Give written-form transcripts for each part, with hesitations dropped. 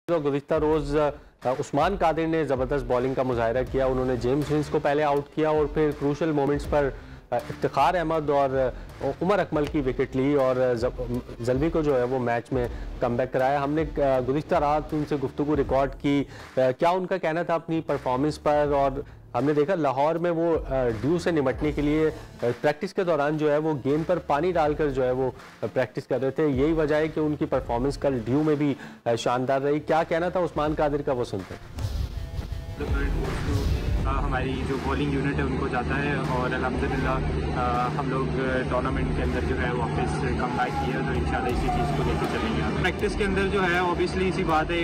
तो गुज़िश्ता रोज़ उस्मान कादिर ने ज़बरदस्त बॉलिंग का मुजाहिरा किया। उन्होंने जेम्स हिंस को पहले आउट किया और फिर क्रूशल मोमेंट्स पर इफ्तिखार अहमद और उमर अकमल की विकेट ली और ज़ल्मी को जो है वो मैच में कमबैक कराया। हमने गुज़िश्ता रात उनसे गुफ्तगू रिकॉर्ड की, क्या उनका कहना था अपनी परफॉर्मेंस पर। और हमने देखा लाहौर में वो ड्यू से निमटने के लिए प्रैक्टिस के दौरान जो है वो गेंद पर पानी डालकर जो है वो प्रैक्टिस कर रहे थे। यही वजह है कि उनकी परफॉर्मेंस कल ड्यू में भी शानदार रही। क्या कहना था उस्मान कादिर का, वो सुनते हैं। हमारी जो बॉलिंग यूनिट है उनको जाता है और अल्हम्दुलिल्लाह हम लोग टूर्नामेंट के अंदर जो है वापस कम बैक किया, तो इंशाल्लाह इसी चीज़ को लेकर चलेंगे। प्रैक्टिस के अंदर जो है ऑब्वियसली इसी बात है,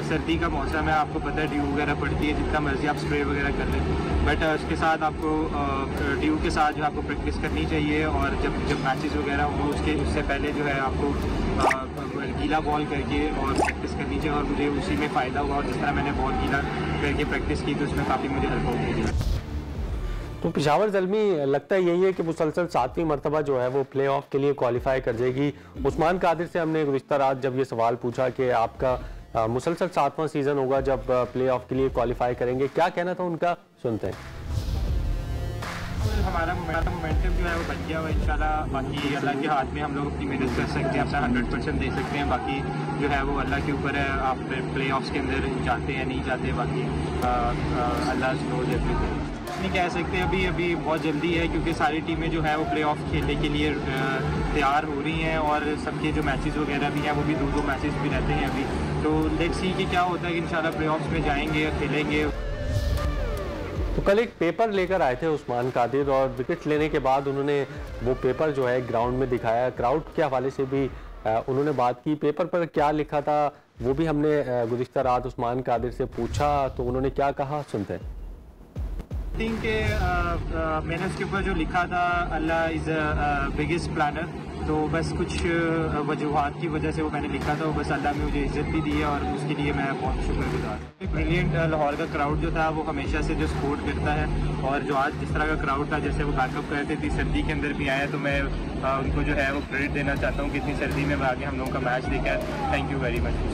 सर्दी का मौसम है, आपको पता है ड्यू वगैरह पड़ती है, जितना मर्जी आप स्प्रे वगैरह कर लें, बट उसके साथ आपको ड्यू के साथ जो आपको प्रैक्टिस करनी चाहिए। और जब मैचेस वगैरह हो उससे पहले जो है आपको गीला बॉल करके और प्रैक्टिस करनी चाहिए। और मुझे उसी में फ़ायदा हुआ और जिस तरह मैंने बॉल गीला करके प्रैक्टिस की तो उसमें काफ़ी मुझे हेल्प होगी। तो पेशावर ज़ल्मी लगता है यही है कि मुसलसल 7वीं मरतबा जो है वो प्ले ऑफ के लिए क्वालिफाई कर जाएगी। उस्मान कादिर से हमने गुज़िश्ता रात जब ये सवाल पूछा कि आपका मुसलसल 7वां सीज़न होगा जब प्ले ऑफ के लिए क्वालिफाई करेंगे, क्या कहना था उनका, सुनते हैं। हमारा मोमेंटम जो है वो बन गया हुआ इंशाल्लाह। बाकी अल्लाह के हाथ में, हम लोग अपनी मेहनत कर सकते हैं, अपना 100% दे सकते हैं। बाकी जो है वो अल्लाह के ऊपर है, आप प्ले ऑफ्स के अंदर जाते हैं नहीं जाते, बाकी अल्लाह नोज़ एवरीथिंग। नहीं कह सकते अभी बहुत जल्दी है, क्योंकि सारी टीमें जो है वो प्ले ऑफ खेलने के लिए तैयार हो रही हैं और सबके जो मैचेस वगैरह भी हैं वो भी 2-2 मैचेस भी रहते हैं अभी। तो लेट्स सी कि क्या होता है कि इंशाल्लाह प्ले ऑफ्स में जाएंगे, खेलेंगे। तो कल एक पेपर लेकर आए थे उस्मान कादिर और विकेट लेने के बाद उन्होंने वो पेपर जो है ग्राउंड में दिखाया। क्राउड के हवाले से भी उन्होंने बात की। पेपर पर क्या लिखा था वो भी हमने गुज़िश्ता रात उस्मान कादिर से पूछा, तो उन्होंने क्या कहा, सुनते हैं। थिंक के मैंने उसके ऊपर जो लिखा था, अल्लाह इज़ बिगेस्ट प्लानर, तो बस कुछ वजूहात की वजह से वो मैंने लिखा था। वो बस अल्लाह ने मुझे इज़्ज़त भी दी है और उसके लिए मैं बहुत शुक्रगुजार हूँ। ब्रिलियंट लाहौर का क्राउड जो था वो हमेशा से जो सपोर्ट करता है, और जो आज जिस तरह का क्राउड था, जैसे वो बैकअप करते थे सर्दी के अंदर भी आया, तो मैं उनको जो है वो क्रेडिट देना चाहता हूँ कि इतनी सर्दी में आगे हम लोगों का मैच देखा है। Thank you very much.